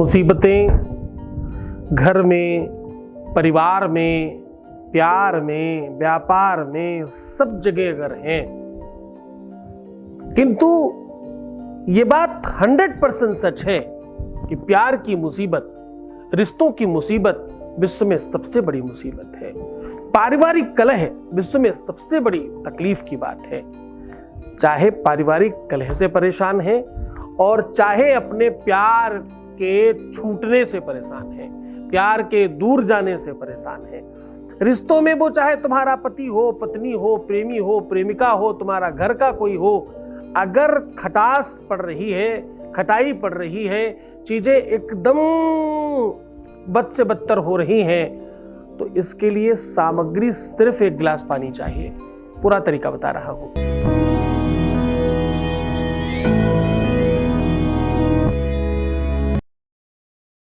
मुसीबतें घर में, परिवार में, प्यार में, व्यापार में, सब जगह अगर हैं, किंतु ये बात 100% सच है कि प्यार की मुसीबत, रिश्तों की मुसीबत विश्व में सबसे बड़ी मुसीबत है। पारिवारिक कलह विश्व में सबसे बड़ी तकलीफ की बात है। चाहे पारिवारिक कलह से परेशान है और चाहे अपने प्यार के छूटने से परेशान है, प्यार के दूर जाने से परेशान है। रिश्तों में वो चाहे तुम्हारा पति हो, पत्नी हो, प्रेमी हो, प्रेमिका हो, तुम्हारा घर का कोई हो, अगर खटास पड़ रही है, खटाई पड़ रही है, चीजें एकदम बद से बदतर हो रही हैं, तो इसके लिए सामग्री सिर्फ एक गिलास पानी चाहिए। पूरा तरीका बता रहा हूं।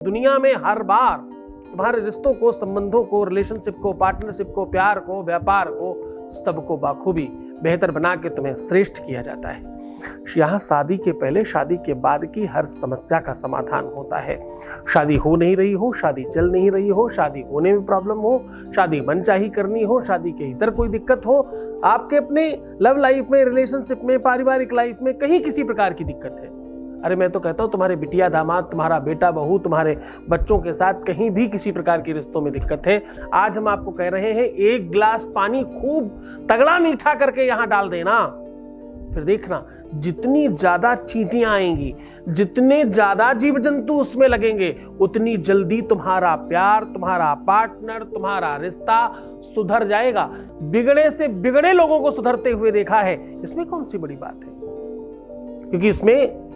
दुनिया में हर बार तुम्हारे रिश्तों को, संबंधों को, रिलेशनशिप को, पार्टनरशिप को, प्यार को, व्यापार को, सबको बाखूबी बेहतर बना के तुम्हें श्रेष्ठ किया जाता है। यहां शादी के पहले, शादी के बाद की हर समस्या का समाधान होता है। शादी हो नहीं रही हो, शादी चल नहीं रही हो, शादी होने में प्रॉब्लम हो, शादी मनचाही करनी हो, शादी के इधर कोई दिक्कत हो, आपके अपने लव लाइफ में, रिलेशनशिप में, पारिवारिक लाइफ में कहीं किसी प्रकार की दिक्कत है, अरे मैं तो कहता हूं तुम्हारे बिटिया दामाद, तुम्हारा बेटा बहू, तुम्हारे बच्चों के साथ कहीं भी किसी प्रकार की रिश्तों में दिक्कत है, आज हम आपको कह रहे हैं एक गिलास पानी खूब तगड़ा मीठा करके यहां डाल देना। फिर देखना जितनी ज्यादा चींटियां आएंगी, जितने ज्यादा जीव जंतु उसमें लगेंगे, उतनी जल्दी तुम्हारा प्यार, तुम्हारा पार्टनर, तुम्हारा रिश्ता सुधर जाएगा। बिगड़े से बिगड़े लोगों को सुधरते हुए देखा है, इसमें कौन सी बड़ी बात है? क्योंकि इसमें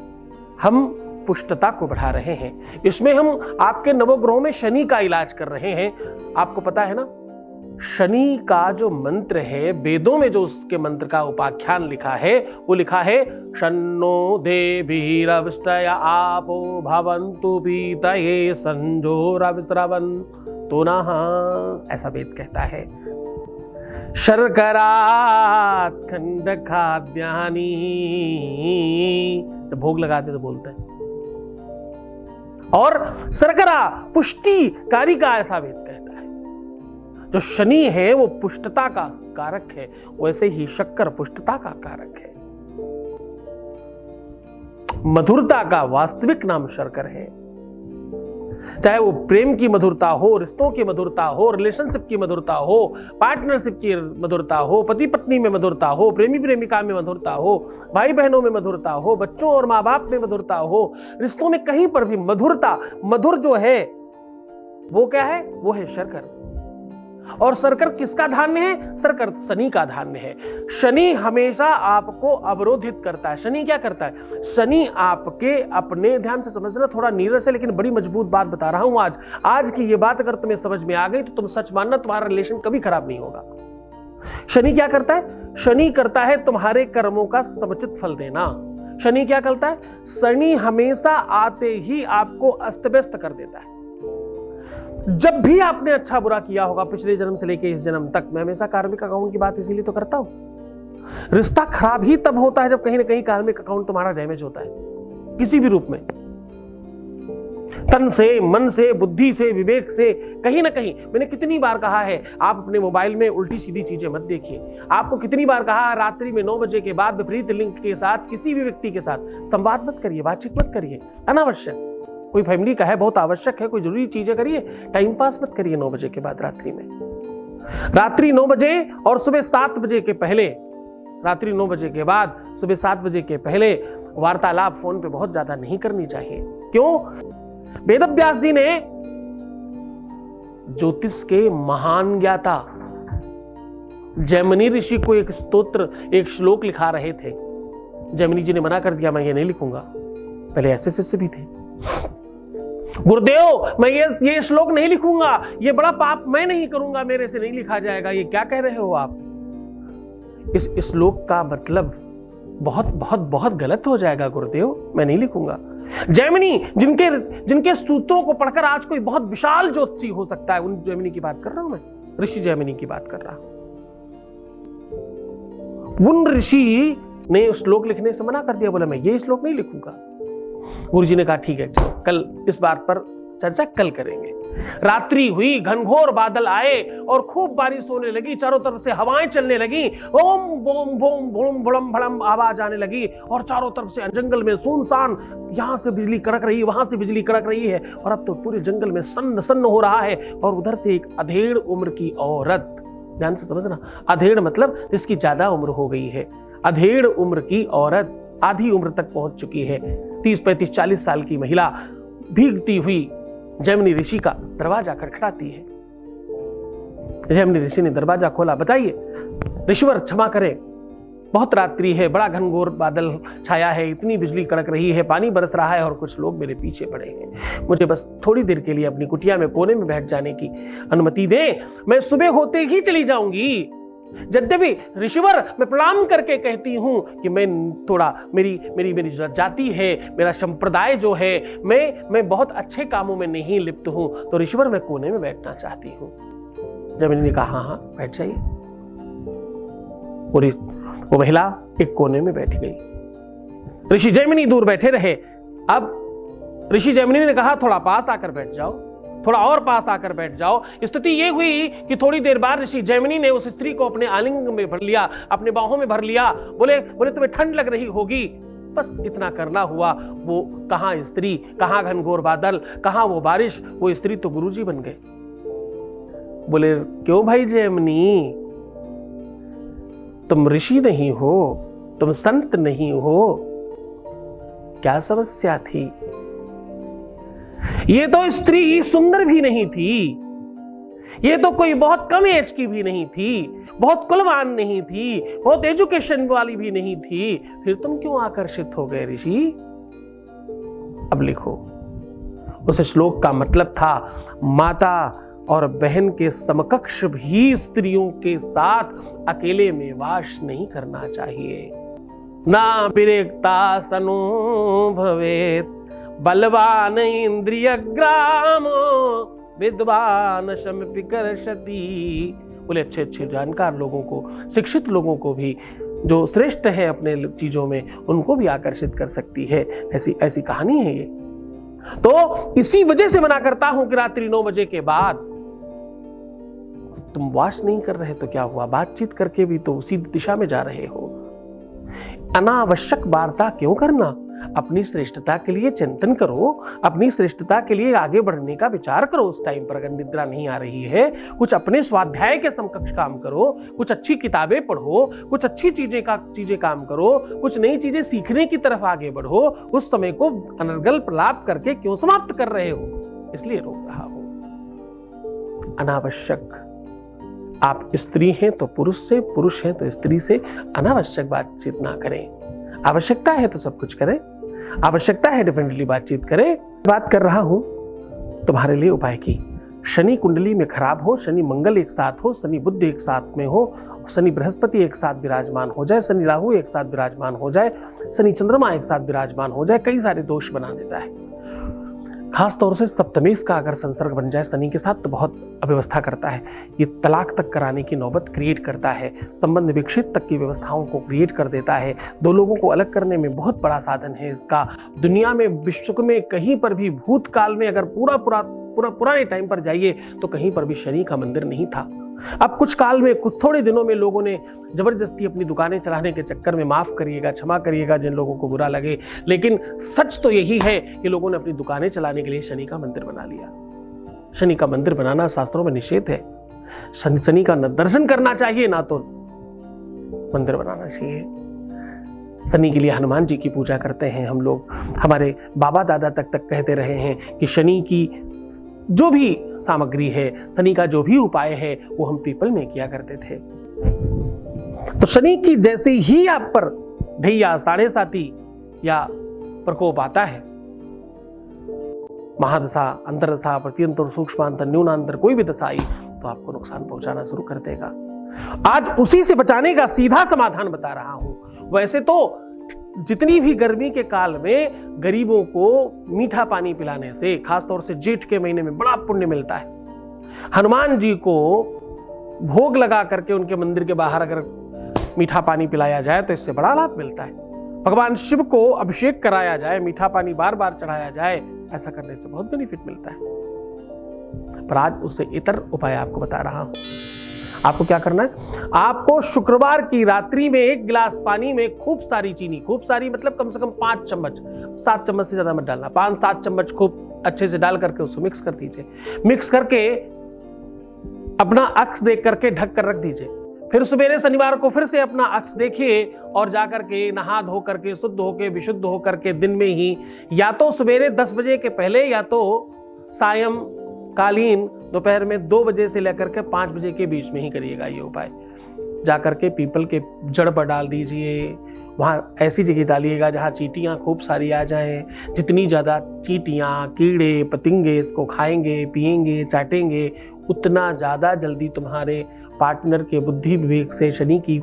हम पुष्टता को बढ़ा रहे हैं, इसमें हम आपके नवग्रहों में शनि का इलाज कर रहे हैं। आपको पता है ना, शनि का जो मंत्र है, वेदों में जो उसके मंत्र का उपाख्यान लिखा है, वो लिखा है शन्नो देवीरविष्टय आपो भवन्तु पीतये संजोरविस्रवन्तु नः, ऐसा वेद कहता है। शर्करात् खंड खाद्यानि, जब भोग लगाते तो बोलते हैं, और शर्करा पुष्टि कारिका, ऐसा वेद कहता है। जो शनि है वो पुष्टता का कारक है, वैसे ही शक्कर पुष्टता का कारक है। मधुरता का वास्तविक नाम शर्कर है। चाहे वो प्रेम की मधुरता हो, रिश्तों की मधुरता हो, रिलेशनशिप की मधुरता हो, पार्टनरशिप की मधुरता हो, पति पत्नी में मधुरता हो, प्रेमी प्रेमिका में मधुरता हो, भाई बहनों में मधुरता हो, बच्चों और माँ बाप में मधुरता हो, रिश्तों में कहीं पर भी मधुरता, मधुर जो है वो क्या है? वो है शर्कर। और शर्कर किसका धान्य है? शर्कर शनि का धान्य है। शनि हमेशा आपको अवरोधित करता है। शनि क्या करता है? शनि आपके अपने, ध्यान से समझना, थोड़ा नीरस है लेकिन बड़ी मजबूत बात बता रहा हूं आज की ये बात अगर तुम्हें समझ में आ गई तो तुम सच मानना, तुम्हारा रिलेशन कभी खराब नहीं होगा। शनि क्या करता है? शनि करता है तुम्हारे कर्मों का समुचित फल देना। शनि क्या करता है? शनि हमेशा आते ही आपको अस्त व्यस्त कर देता है। जब भी आपने अच्छा बुरा किया होगा पिछले जन्म से लेकर इस जन्म तक, मैं हमेशा कार्मिक अकाउंट की बात इसीलिए तो करता हूं। रिश्ता खराब ही तब होता है जब कहीं ना कहीं कार्मिक अकाउंट तुम्हारा डैमेज होता है, किसी भी रूप में, तन से, मन से, बुद्धि से, विवेक से, कहीं ना कहीं। मैंने कितनी बार कहा है आप अपने मोबाइल में उल्टी सीधी चीजें मत देखिए। आपको कितनी बार कहा है रात्रि में 9 बजे के बाद विपरीत लिंग के साथ किसी भी व्यक्ति के साथ संवाद मत करिए, बातचीत मत करिए, अनावश्यक। कोई फैमिली का है, बहुत आवश्यक है, कोई जरूरी चीजें करिए, टाइम पास मत करिए 9 बजे के बाद रात्रि में। रात्रि 9 बजे और सुबह 7 बजे के पहले, रात्रि 9 बजे के बाद सुबह 7 बजे के पहले वार्तालाप फोन पे बहुत ज्यादा नहीं करनी चाहिए। क्यों? वेदव्यास जी ने, ज्योतिष के महान ज्ञाता जैमिनी ऋषि को एक स्तोत्र, एक श्लोक लिखा रहे थे। जैमिनी जी ने मना कर दिया, मैं ये नहीं लिखूंगा। पहले ऐसे शिष्य भी थे, गुरुदेव मैं ये श्लोक नहीं लिखूंगा, ये बड़ा पाप मैं नहीं करूंगा, मेरे से नहीं लिखा जाएगा। ये क्या कह रहे हो आप? इस श्लोक का मतलब बहुत बहुत बहुत गलत हो जाएगा गुरुदेव, मैं नहीं लिखूंगा। जैमिनी जिनके सूत्रों को पढ़कर आज कोई बहुत विशाल ज्योतिषी हो सकता है, उन जैमिनी की बात कर रहा हूं मैं, ऋषि जैमिनी की बात कर रहा हूं। उन ऋषि ने श्लोक लिखने से मना कर दिया, बोला मैं ये श्लोक नहीं लिखूंगा। गुरु जी ने कहा ठीक है, कल इस बात पर चर्चा कल करेंगे। रात्रि हुई, घनघोर बादल आए और खूब बारिश होने लगी, चारों तरफ से हवाएं चलने लगी, ओम बोम बोम बोम भड़म भड़म आवाज आने लगी और चारों तरफ से जंगल में सुनसान, यहां से बिजली कड़क रही है, वहां से बिजली कड़क रही है और अब तो पूरे जंगल में सन्न सन्न हो रहा है। और उधर से एक अधेड़ उम्र की औरत, ध्यान से समझना, अधेड़ मतलब जिसकी ज्यादा उम्र हो गई है, अधेड़ उम्र की औरत, आधी उम्र तक पहुंच चुकी है, 30, 35, 40 साल की महिला भीगती हुई जैमिनी ऋषि का दरवाजा खटखटाती है। जैमिनी ऋषि ने दरवाजा खोला। बताइए ऋषिवर, क्षमा करें, बहुत रात्रि है, बड़ा घनघोर बादल छाया है, इतनी बिजली कड़क रही है, पानी बरस रहा है और कुछ लोग मेरे पीछे पड़े हैं, मुझे बस थोड़ी देर के लिए अपनी कुटिया में कोने में बैठ जाने की अनुमति दें, मैं सुबह होते ही चली जाऊंगी। यद्यपि ऋषिवर, मैं प्रणाम करके कहती हूं कि मैं थोड़ा मेरी जाति है, मेरा संप्रदाय जो है, मैं बहुत अच्छे कामों में नहीं लिप्त हूं, तो ऋषिवर मैं कोने में बैठना चाहती हूं। जैमिनी ने कहा हाँ बैठ जाइए। वो महिला एक कोने में बैठ गई। ऋषि जैमिनी दूर बैठे रहे। अब ऋषि जैमिनी ने कहा थोड़ा पास आकर बैठ जाओ, थोड़ा और पास आकर बैठ जाओ। स्थिति यह हुई कि थोड़ी देर बाद ऋषि जैमिनी ने उस स्त्री को अपने आलिंग में भर लिया, अपने बाहों में भर लिया। बोले तुम्हें ठंड लग रही होगी, बस इतना करना हुआ। वो कहां स्त्री, कहां घनघोर बादल, कहां वो बारिश, वो स्त्री तो गुरुजी बन गए। बोले क्यों भाई जैमिनी, तुम ऋषि नहीं हो, तुम संत नहीं हो, क्या समस्या थी? ये तो स्त्री सुंदर भी नहीं थी, ये तो कोई बहुत कम एज की भी नहीं थी, बहुत कुलवान नहीं थी, बहुत एजुकेशन वाली भी नहीं थी, फिर तुम क्यों आकर्षित हो गए ऋषि? अब लिखो, उस श्लोक का मतलब था माता और बहन के समकक्ष भी स्त्रियों के साथ अकेले में वास नहीं करना चाहिए। ना विरेक्ता सनो भवेत बलवान इंद्रिय ग्राम विद्वान शमिपि कर्षति। बोले अच्छे अच्छे जानकार लोगों को, शिक्षित लोगों को भी, जो श्रेष्ठ है अपने चीजों में, उनको भी आकर्षित कर सकती है। ऐसी कहानी है ये। तो इसी वजह से मना करता हूं कि रात्रि 9 बजे के बाद तुम वास नहीं कर रहे तो क्या हुआ, बातचीत करके भी तो उसी दिशा में जा रहे हो। अनावश्यक वार्ता क्यों करना? अपनी श्रेष्ठता के लिए चिंतन करो, अपनी श्रेष्ठता के लिए आगे बढ़ने का विचार करो। उस टाइम पर अगर निद्रा नहीं आ रही है, कुछ अपने स्वाध्याय के समकक्ष काम करो, कुछ अच्छी किताबें पढ़ो, कुछ अच्छी चीजें काम करो, कुछ नई चीजें सीखने की तरफ आगे बढ़ो। उस समय को अनर्गल प्रलाप करके क्यों समाप्त कर रहे हो? इसलिए रोक रहा हूं। अनावश्यक, आप स्त्री हैं तो पुरुष से, पुरुष हैं तो स्त्री से अनावश्यक बातचीत ना करें। आवश्यकता है तो सब कुछ करें, आवश्यकता है डेफिनेटली बातचीत करें। बात कर रहा हूं तुम्हारे लिए उपाय की। शनि कुंडली में खराब हो, शनि मंगल एक साथ हो, शनि बुध एक साथ में हो, शनि बृहस्पति एक साथ विराजमान हो जाए, शनि राहु एक साथ विराजमान हो जाए, शनि चंद्रमा एक साथ विराजमान हो जाए, कई सारे दोष बना देता है। खास तौर से सप्तमेश का अगर संसर्ग बन जाए शनि के साथ तो बहुत अव्यवस्था करता है। ये तलाक तक कराने की नौबत क्रिएट करता है, संबंध विक्षेप तक की व्यवस्थाओं को क्रिएट कर देता है। दो लोगों को अलग करने में बहुत बड़ा साधन है इसका। दुनिया में, विश्व में कहीं पर भी भूतकाल में अगर पुराने टाइम पर जाइए तो कहीं पर भी शनि का मंदिर नहीं था। अब कुछ काल में, कुछ थोड़े दिनों में लोगों ने जबरदस्ती अपनी दुकानें चलाने के चक्कर में, माफ करिएगा, क्षमा करिएगा जिन लोगों को बुरा लगे, लेकिन सच तो यही है कि लोगों ने अपनी दुकानें चलाने के लिए शनि का मंदिर बना लिया। शनि का मंदिर बनाना शास्त्रों में निषेध है। शनि का न दर्शन करना चाहिए ना तो मंदिर बनाना चाहिए। शनि के लिए हनुमान जी की पूजा करते हैं हम लोग। हमारे बाबा दादा तक कहते रहे हैं कि शनि की जो भी सामग्री है, शनि का जो भी उपाय है, वो हम पीपल में किया करते थे। तो शनि की जैसे ही आप पर ढैया, साढ़े साती या प्रकोप आता है, महादशा, अंतरदशा, प्रत्यंतर, सूक्ष्मांतर, न्यूनांतर, कोई भी दशा आई तो आपको नुकसान पहुंचाना शुरू कर देगा। आज उसी से बचाने का सीधा समाधान बता रहा हूं। वैसे तो जितनी भी गर्मी के काल में गरीबों को मीठा पानी पिलाने से, खासतौर से जेठ के महीने में, बड़ा पुण्य मिलता है। हनुमान जी को भोग लगा करके उनके मंदिर के बाहर अगर मीठा पानी पिलाया जाए तो इससे बड़ा लाभ मिलता है। भगवान शिव को अभिषेक कराया जाए, मीठा पानी बार बार चढ़ाया जाए, ऐसा करने से बहुत बेनिफिट मिलता है। पर आज उससे इतर उपाय आपको बता रहा हूं। आपको क्या करना है, आपको शुक्रवार की रात्रि में 1 गिलास पानी में खूब सारी चीनी, खूब सारी मतलब कम से कम 5 चम्मच, 7 चम्मच से ज्यादा मत डालना, 5-7 चम्मच खूब अच्छे से डाल करके उसको मिक्स कर दीजिए। मिक्स करके अपना अक्स देख करके ढक कर रख दीजिए। फिर सवेरे शनिवार को फिर से अपना अक्स देखिए और जाकर के नहा धो करके शुद्ध होकर विशुद्ध होकर के दिन में ही, या तो सवेरे 10 बजे के पहले या तो सायं कालीन दोपहर में 2 बजे से लेकर के 5 बजे के बीच में ही करिएगा ये उपाय। जाकर के पीपल के जड़ पर डाल दीजिए, वहां ऐसी जगह डालिएगा जहां चींटियां खूब सारी आ जाएं। जितनी ज्यादा चींटियां, कीड़े पतंगे इसको खाएंगे, पिएंगे, चाटेंगे, उतना ज्यादा जल्दी तुम्हारे पार्टनर के बुद्धि विवेक से शनि की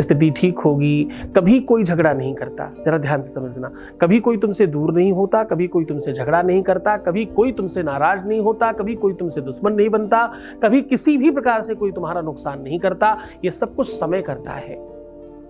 स्थिति ठीक होगी। कभी कोई झगड़ा नहीं करता, जरा ध्यान से समझना, कभी कोई तुमसे दूर नहीं होता, कभी कोई तुमसे झगड़ा नहीं करता, कभी कोई तुमसे नाराज नहीं होता, कभी कोई तुमसे दुश्मन नहीं बनता, कभी किसी भी प्रकार से कोई तुम्हारा नुकसान नहीं करता। ये सब कुछ समय करता है।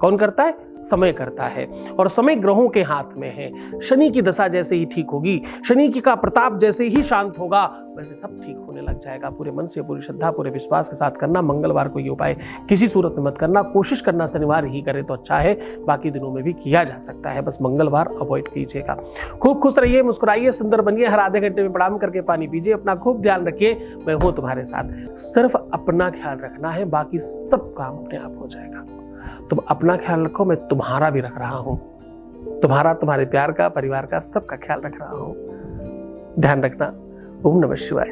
कौन करता है? समय करता है। और समय ग्रहों के हाथ में है। शनि की दशा जैसे ही ठीक होगी, शनि की का प्रताप जैसे ही शांत होगा, वैसे सब ठीक होने लग जाएगा। पूरे मन से, पूरी श्रद्धा, पूरे विश्वास के साथ करना। मंगलवार को ये उपाय किसी सूरत में मत करना, कोशिश करना शनिवार ही करे तो अच्छा है, बाकी दिनों में भी किया जा सकता है, बस मंगलवार अवॉइड कीजिएगा। खूब खुश रहिए, मुस्कुराइए, सुंदर बनिए, हर आधे घंटे में प्रणाम करके पानी पीजिए, अपना खूब ध्यान रखिए। मैं हूं तुम्हारे साथ। सिर्फ अपना ख्याल रखना है, बाकी सब काम अपने आप हो जाएगा। तुम अपना ख्याल रखो, मैं तुम्हारा भी रख रहा हूं। तुम्हारा, तुम्हारे प्यार का, परिवार का, सबका ख्याल रख रहा हूं। ध्यान रखना। ओम नमः शिवाय।